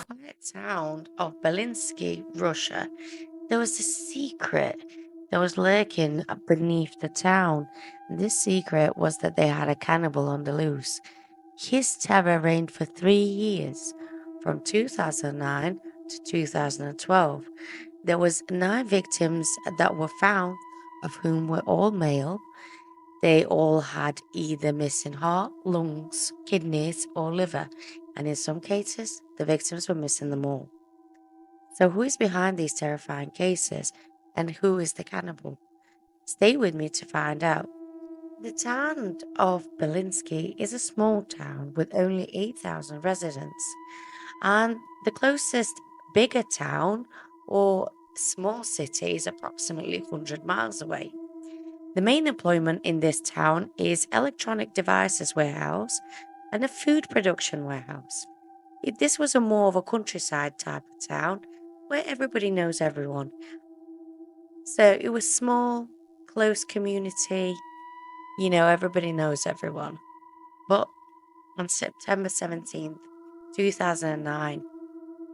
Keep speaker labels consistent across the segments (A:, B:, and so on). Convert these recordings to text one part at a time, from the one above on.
A: quiet town of Belinsky, Russia, there was a secret that was lurking beneath the town. This secret was that they had a cannibal on the loose. His terror reigned for 3 years, from 2009 to 2012. There was 9 victims that were found, of whom were all male. They all had either missing heart, lungs, kidneys, or liver, and in some cases, the victims were missing them all. So, who is behind these terrifying cases, and who is the cannibal? Stay with me to find out. The town of Belinsky is a small town with only 8,000 residents, and the closest bigger town or small city is approximately 100 miles away. The main employment in this town is electronic devices warehouse and a food production warehouse. This was a more of a countryside type of town where everybody knows everyone. So it was small, close community, everybody knows everyone. But on September 17th, 2009,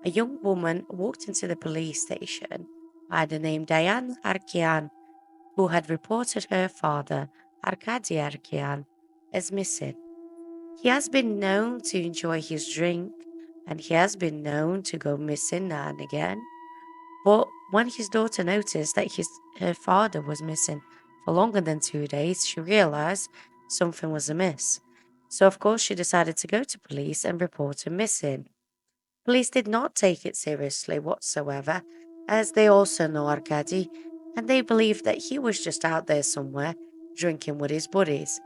A: a young woman walked into the police station by the name Diane Arkian, who had reported her father, Arkady Arkian, as missing. He has been known to enjoy his drink, and he has been known to go missing now and again. But when his daughter noticed that her father was missing for longer than 2 days, she realized something was amiss. So, of course, she decided to go to police and report him missing. Police did not take it seriously whatsoever, as they also know Arkady, and they believed that he was just out there somewhere drinking with his buddies.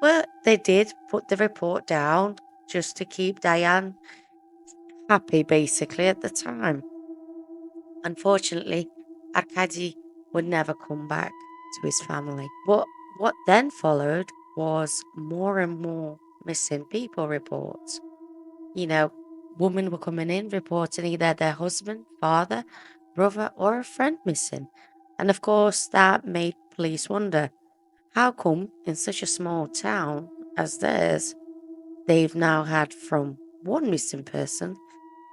A: But they did put the report down just to keep Diane happy, basically, at the time. Unfortunately, Arkady would never come back to his family. But what then followed was more and more missing people reports. You know, women were coming in reporting either their husband, father, brother, or a friend missing. And of course, that made police wonder how come in such a small town as theirs, they've now had from one missing person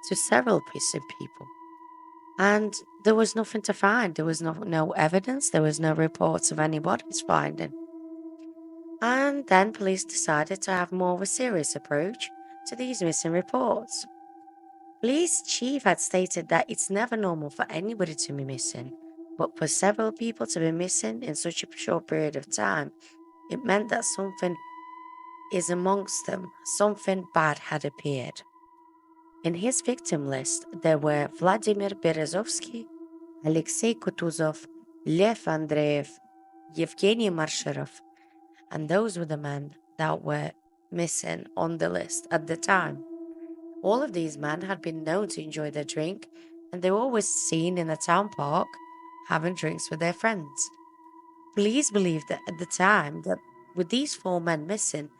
A: to several missing people. And there was nothing to find. There was no evidence. There was no reports of any bodies finding. And then police decided to have more of a serious approach to these missing reports. Police chief had stated that it's never normal for anybody to be missing, but for several people to be missing in such a short period of time, it meant that something is amongst them, something bad had appeared. In his victim list, there were Vladimir Berezovsky, Alexei Kutuzov, Lev Andreev, Yevgeny Marsharov, and those were the men that were missing on the list at the time. All of these men had been known to enjoy their drink, and they were always seen in a town park having drinks with their friends. Police believed that at the time that with these 4 men missing,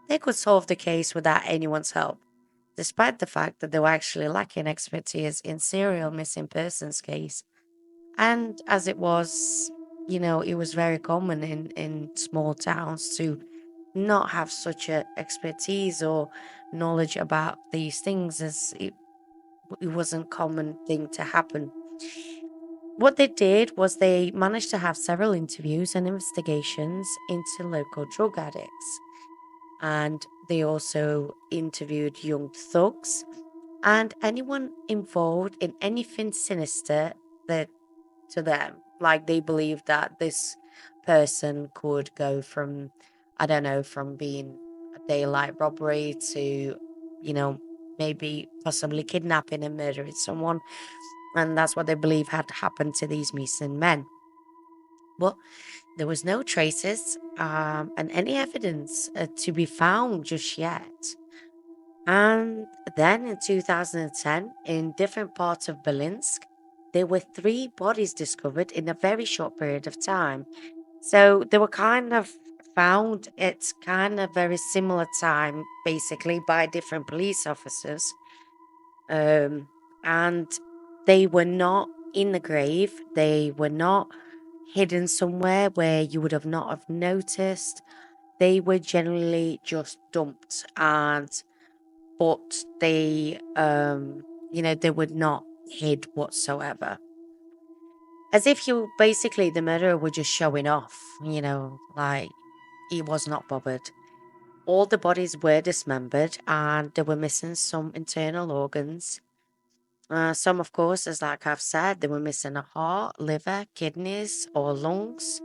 A: they could solve the case without anyone's help, despite the fact that they were actually lacking expertise in serial missing persons case. And as it was, it was very common in small towns to not have such a expertise or knowledge about these things, as it wasn't common thing to happen. What they did was they managed to have several interviews and investigations into local drug addicts. And they also interviewed young thugs and anyone involved in anything sinister that to them. Like they believed that this person could go from, I don't know, from being a daylight robbery to, maybe possibly kidnapping and murdering someone. And that's what they believe had happened to these missing men. But there was no traces and any evidence to be found just yet. And then in 2010, in different parts of Belinsk, there were 3 bodies discovered in a very short period of time. So they were kind of found at kind of very similar time, basically, by different police officers. And they were not in the grave. They were not hidden somewhere where you would have not have noticed. they were generally just dumped, and but they were not hid whatsoever. As if you basically the murderer were just showing off, like he was not bothered. All the bodies were dismembered and they were missing some internal organs. Some, of course, as like I've said, they were missing a heart, liver, kidneys, or lungs.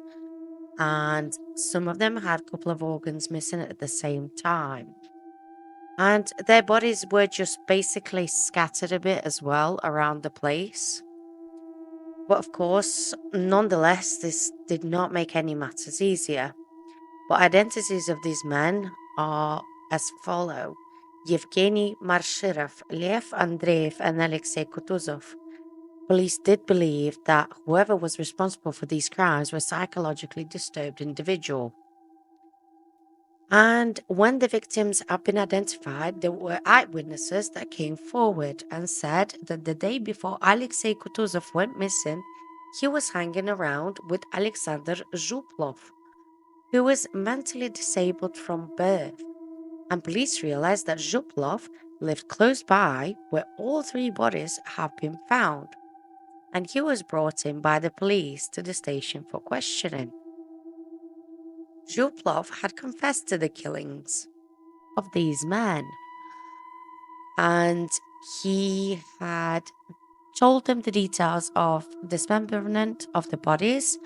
A: And some of them had a couple of organs missing at the same time. And their bodies were just basically scattered a bit as well around the place. But of course, nonetheless, this did not make any matters easier. But identities of these men are as follow: Yevgeny Marshirov, Lev Andreev, and Alexei Kutuzov. Police did believe that whoever was responsible for these crimes was a psychologically disturbed individual. And when the victims have been identified, there were eyewitnesses that came forward and said that the day before Alexei Kutuzov went missing, he was hanging around with Alexander Zhuplov, who was mentally disabled from birth. And police realized that Zhuplov lived close by where all three bodies have been found, and he was brought in by the police to the station for questioning. Zhuplov had confessed to the killings of these men, and he had told them the details of dismemberment of the bodies,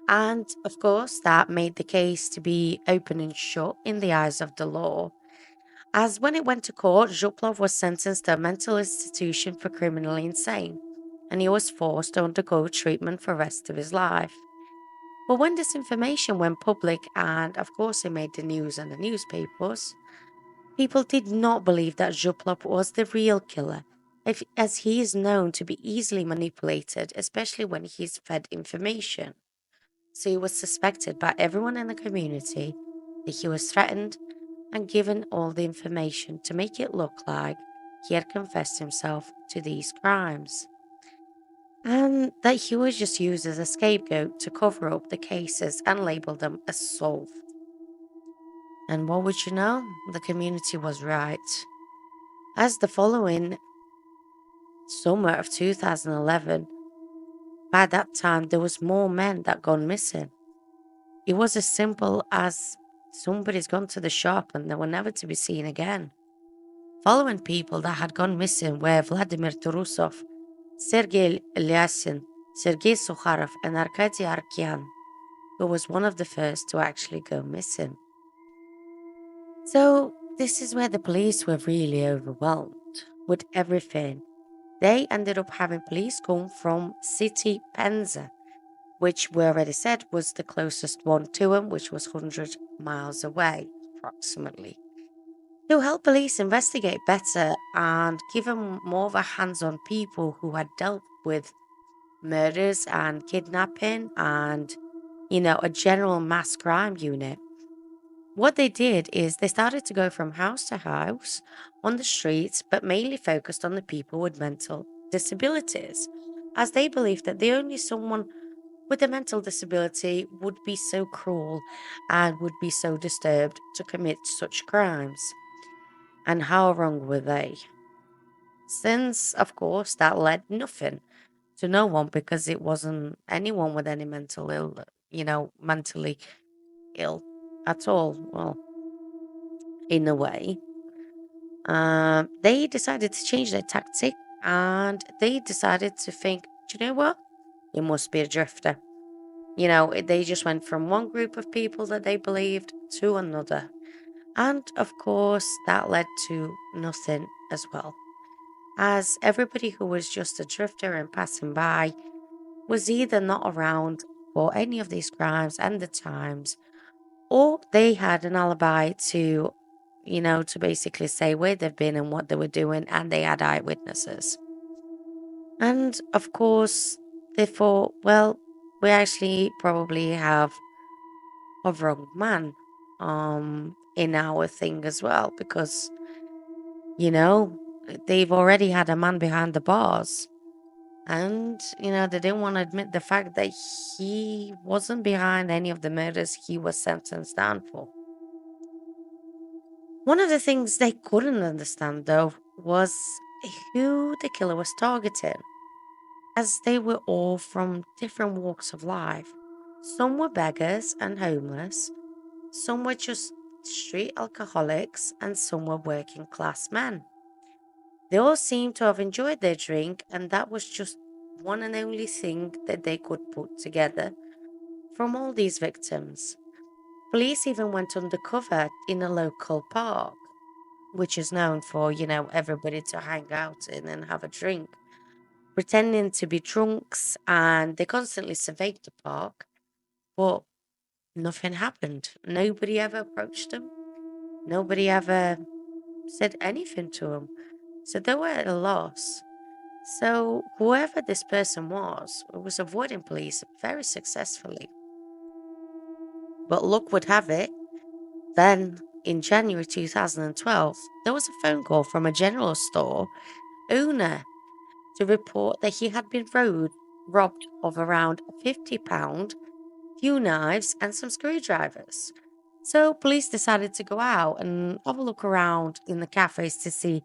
A: and of course that made the case to be open and shut in the eyes of the law. As when it went to court, Zhuplov was sentenced to a mental institution for criminally insane, and he was forced to undergo treatment for the rest of his life. But when this information went public, and of course it made the news and the newspapers, people did not believe that Zhuplov was the real killer, as he is known to be easily manipulated, especially when he's fed information. So he was suspected by everyone in the community that he was threatened and given all the information to make it look like he had confessed himself to these crimes, and that he was just used as a scapegoat to cover up the cases and label them as solved. And what would you know? The community was right. As the following summer of 2011, by that time there was more men that gone missing. It was as simple as somebody's gone to the shop and they were never to be seen again. Following people that had gone missing were Vladimir Turusov, Sergei Lyasin, Sergei Sukharov, and Arkady Arkian, who was one of the first to actually go missing. So, this is where the police were really overwhelmed with everything. They ended up having police come from City Penza, which we already said was the closest one to them, which was 100 miles away, approximately, to help police investigate better and give them more of a hands on people who had dealt with murders and kidnapping and, a general mass crime unit. What they did is they started to go from house to house on the streets, but mainly focused on the people with mental disabilities, as they believed that the only someone with a mental disability would be so cruel and would be so disturbed to commit such crimes. And how wrong were they? Since, of course, that led nothing to no one because it wasn't anyone with any mentally ill at all. Well, in a way. They decided to change their tactic and they decided to think, do you know what? It must be a drifter. They just went from one group of people that they believed to another. And of course, that led to nothing as well, as everybody who was just a drifter and passing by was either not around for any of these crimes and the times, or they had an alibi to basically say where they've been and what they were doing, and they had eyewitnesses. And of course, they thought, well, we actually probably have a wrong man in our thing as well, because you know they've already had a man behind the bars, and they didn't want to admit the fact that he wasn't behind any of the murders he was sentenced down for. One of the things they couldn't understand, though, was who the killer was targeting, as they were all from different walks of life. Some were beggars and homeless, some were just street alcoholics, and some were working class men. They all seemed to have enjoyed their drink, and that was just one and only thing that they could put together from all these victims. Police even went undercover in a local park, which is known for, everybody to hang out in and have a drink, pretending to be drunks, and they constantly surveyed the park, but nothing happened. Nobody ever approached them. Nobody ever said anything to them. So they were at a loss. So whoever this person was avoiding police very successfully. But luck would have it, then in January 2012, there was a phone call from a general store owner to report that he had been robbed of around £50, few knives, and some screwdrivers. So police decided to go out and have a look around in the cafes to see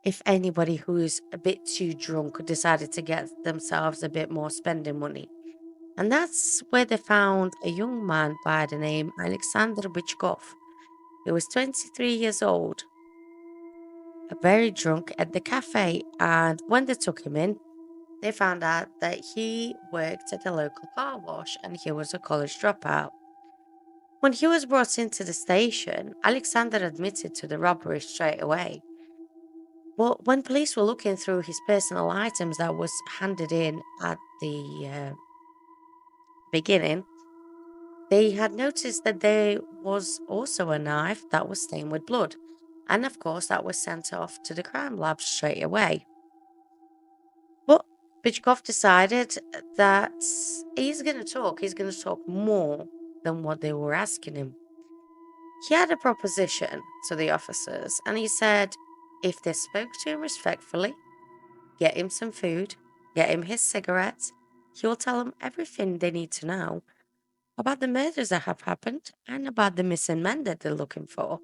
A: if anybody who's a bit too drunk decided to get themselves a bit more spending money. And that's where they found a young man by the name Aleksandr Bychkov. He was 23 years old, very drunk at the cafe, and when they took him in, they found out that he worked at a local car wash and he was a college dropout. When he was brought into the station, Alexander admitted to the robbery straight away. But when police were looking through his personal items that was handed in at the beginning, they had noticed that there was also a knife that was stained with blood. And of course, that was sent off to the crime lab straight away. But Bychkov decided that he's going to talk more than what they were asking him. He had a proposition to the officers, and he said if they spoke to him respectfully, get him some food, get him his cigarettes, he will tell them everything they need to know about the murders that have happened and about the missing men that they're looking for.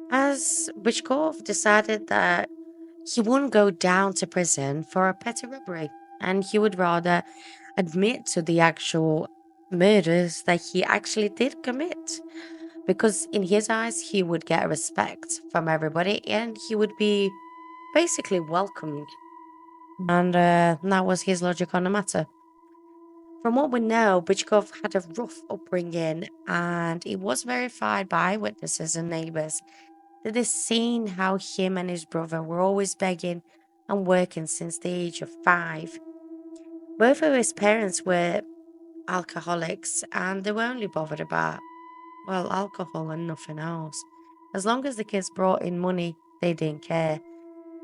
A: As Bychkov decided that he wouldn't go down to prison for a petty robbery, and he would rather admit to the actual murders that he actually did commit. Because in his eyes, he would get respect from everybody and he would be basically welcomed. And that was his logic on the matter. From what we know, Bychkov had a rough upbringing, and it was verified by witnesses and neighbors that they seen how him and his brother were always begging and working since the age of 5. Both of his parents were alcoholics, and they were only bothered about, well, alcohol and nothing else. As long as the kids brought in money, they didn't care.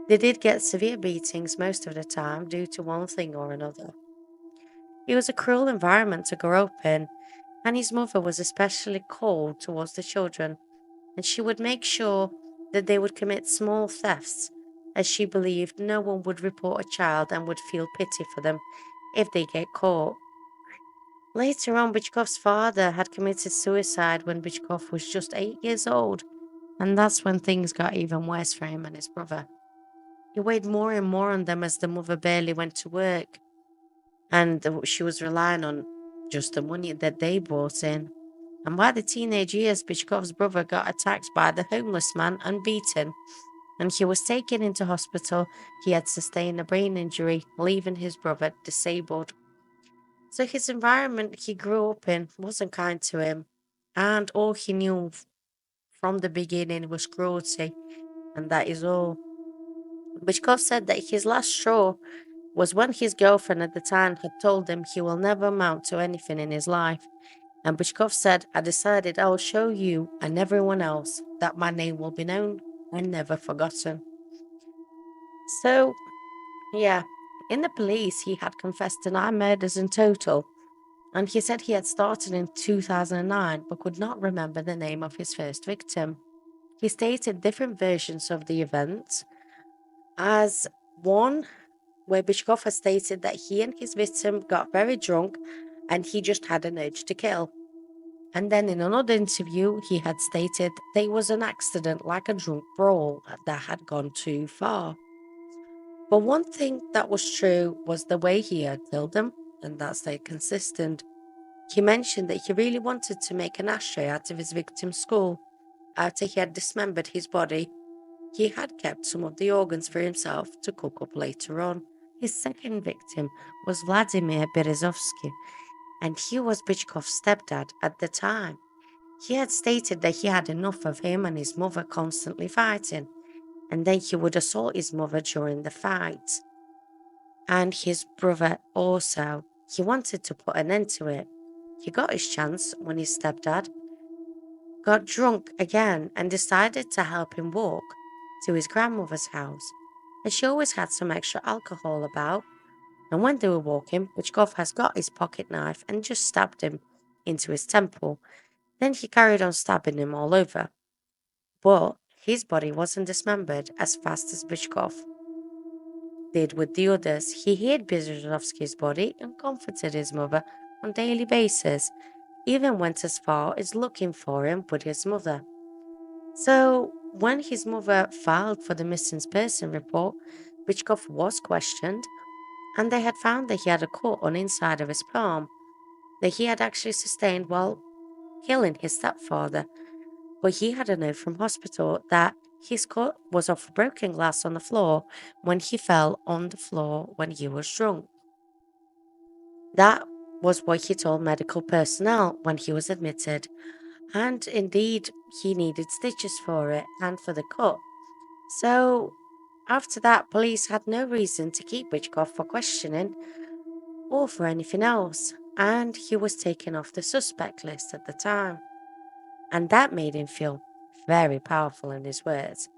A: They did get severe beatings most of the time due to one thing or another. It was a cruel environment to grow up in, and his mother was especially cold towards the children, and she would make sure that they would commit small thefts, as she believed no one would report a child and would feel pity for them if they get caught. Later on, Bychkov's father had committed suicide when Bychkov was just 8 years old, and that's when things got even worse for him and his brother. He weighed more and more on them as the mother barely went to work, and she was relying on just the money that they brought in. And by the teenage years, Bychkov's brother got attacked by the homeless man and beaten, and he was taken into hospital. He had sustained a brain injury, leaving his brother disabled. So his environment he grew up in wasn't kind to him, and all he knew from the beginning was cruelty, and that is all. Bychkov said that his last straw was when his girlfriend at the time had told him he will never amount to anything in his life. And Bychkov said, I decided I will show you and everyone else that my name will be known and never forgotten. So, yeah, in the police, he had confessed to 9 murders in total. And he said he had started in 2009 but could not remember the name of his first victim. He stated different versions of the events, as one where Bychkov has stated that he and his victim got very drunk and he just had an urge to kill. And then in another interview, he had stated there was an accident like a drunk brawl that had gone too far. But one thing that was true was the way he had killed them, and that stayed consistent. He mentioned that he really wanted to make an ashtray out of his victim's skull. After he had dismembered his body, he had kept some of the organs for himself to cook up later on. His second victim was Vladimir Berezovsky, and he was Bychkov's stepdad at the time. He had stated that he had enough of him and his mother constantly fighting, and then he would assault his mother during the fight. And his brother also. He wanted to put an end to it. He got his chance when his stepdad got drunk again and decided to help him walk to his grandmother's house. And she always had some extra alcohol about. And when they were walking, Bychkov has got his pocket knife and just stabbed him into his temple. Then he carried on stabbing him all over. But his body wasn't dismembered as fast as Bychkov did with the others. He hid Berezovsky's body and comforted his mother on a daily basis, even went as far as looking for him with his mother. So, when his mother filed for the missing person report, Bychkov was questioned, and they had found that he had a cut on the inside of his palm that he had actually sustained while killing his stepfather. But he had a note from hospital that his cut was off broken glass on the floor when he fell on the floor when he was drunk. That was what he told medical personnel when he was admitted, and indeed, he needed stitches for it and for the cut. So, after that, police had no reason to keep Bychkov for questioning or for anything else, and he was taken off the suspect list at the time. And that made him feel very powerful in his words,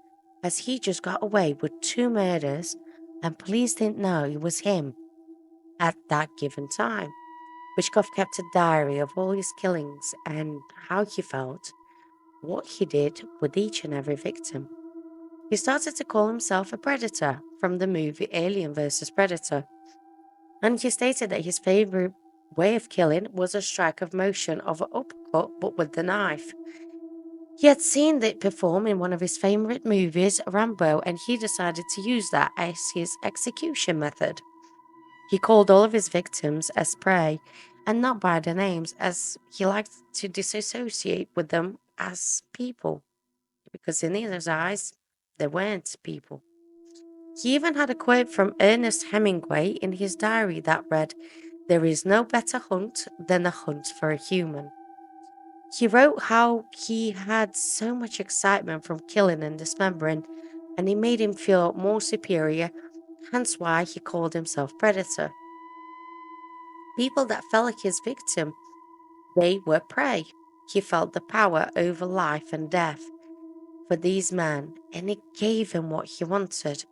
A: as he just got away with two murders and police didn't know it was him at that given time. Bychkov kept a diary of all his killings and how he felt, what he did with each and every victim. He started to call himself a predator from the movie Alien vs. Predator, and he stated that his favorite way of killing was a strike of motion of an uppercut but with the knife. He had seen it perform in one of his favorite movies, Rambo, and he decided to use that as his execution method. He called all of his victims as prey and not by their names, as he liked to disassociate with them as people, because in his eyes, they weren't people. He even had a quote from Ernest Hemingway in his diary that read, "There is no better hunt than the hunt for a human." He wrote how he had so much excitement from killing and dismembering, and it made him feel more superior, hence why he called himself Predator. People that felt like his victim, they were prey. He felt the power over life and death for these men, and it gave him what he wanted.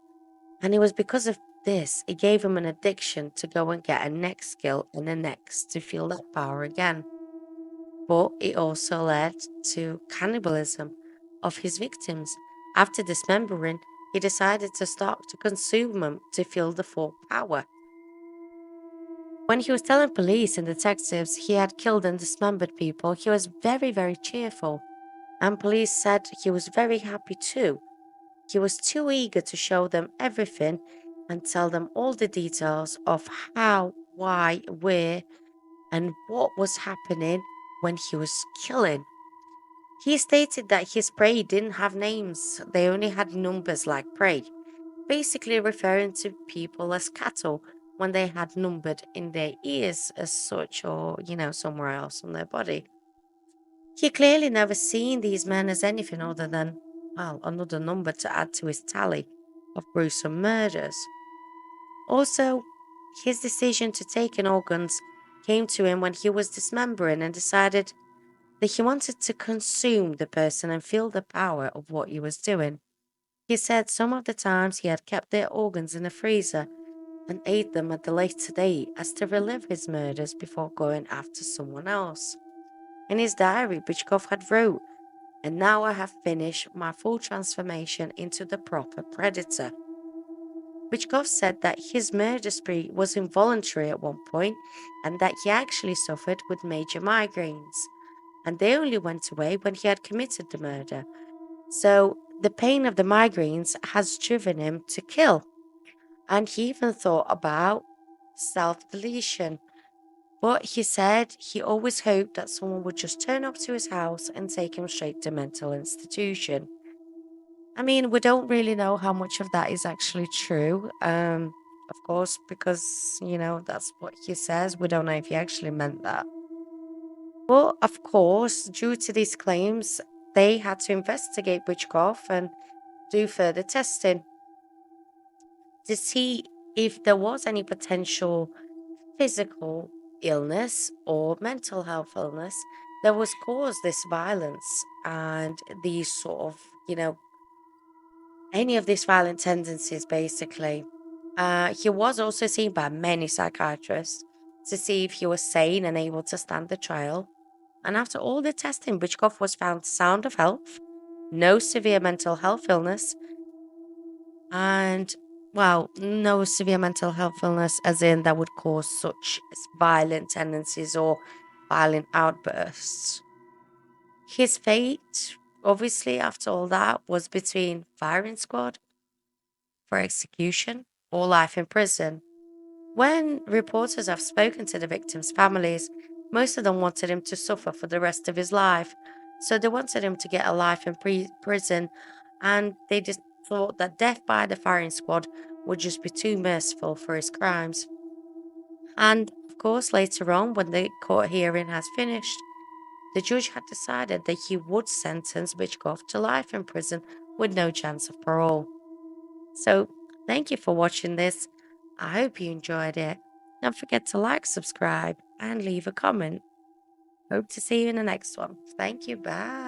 A: And it was because of this, it gave him an addiction to go and get a next skill and a next to feel that power again. But it also led to cannibalism of his victims. After dismembering, he decided to start to consume them to feel the full power. When he was telling police and detectives he had killed and dismembered people, he was very, very cheerful. And police said he was very happy too. He was too eager to show them everything and tell them all the details of how, why, where, and what was happening when he was killing. He stated that his prey didn't have names, they only had numbers like prey, basically referring to people as cattle when they had numbered in their ears as such or, somewhere else on their body. He clearly never seen these men as anything other than, well, another number to add to his tally of gruesome murders. Also, his decision to take in organs came to him when he was dismembering and decided that he wanted to consume the person and feel the power of what he was doing. He said some of the times he had kept their organs in the freezer and ate them at the later date as to relive his murders before going after someone else. In his diary, Bychkov had wrote, "And now I have finished my full transformation into the proper predator." Bychkov said that his murder spree was involuntary at one point and that he actually suffered with major migraines. and they only went away when he had committed the murder. So the pain of the migraines has driven him to kill, and he even thought about self deletion. But he said he always hoped that someone would just turn up to his house and take him straight to mental institution. I mean, we don't really know how much of that is actually true. Of course, because that's what he says. We don't know if he actually meant that. But of course, due to these claims, they had to investigate Bychkov and do further testing to see if there was any potential physical illness or mental health illness that was caused this violence and these sort of, any of these violent tendencies, basically. He was also seen by many psychiatrists to see if he was sane and able to stand the trial. And after all the testing, Bychkov was found sound of health, no severe mental health illness, and, well, no severe mental health illness as in that would cause such violent tendencies or violent outbursts. His fate, obviously, after all that, was between firing squad for execution or life in prison. When reporters have spoken to the victims' families, most of them wanted him to suffer for the rest of his life. So they wanted him to get a life in prison, and they just thought that death by the firing squad would just be too merciful for his crimes. And of course, later on, when the court hearing has finished, the judge had decided that he would sentence Bychkov to life in prison with no chance of parole. So, thank you for watching this. I hope you enjoyed it. Don't forget to like, subscribe, and leave a comment. Hope to see you in the next one. Thank you. Bye.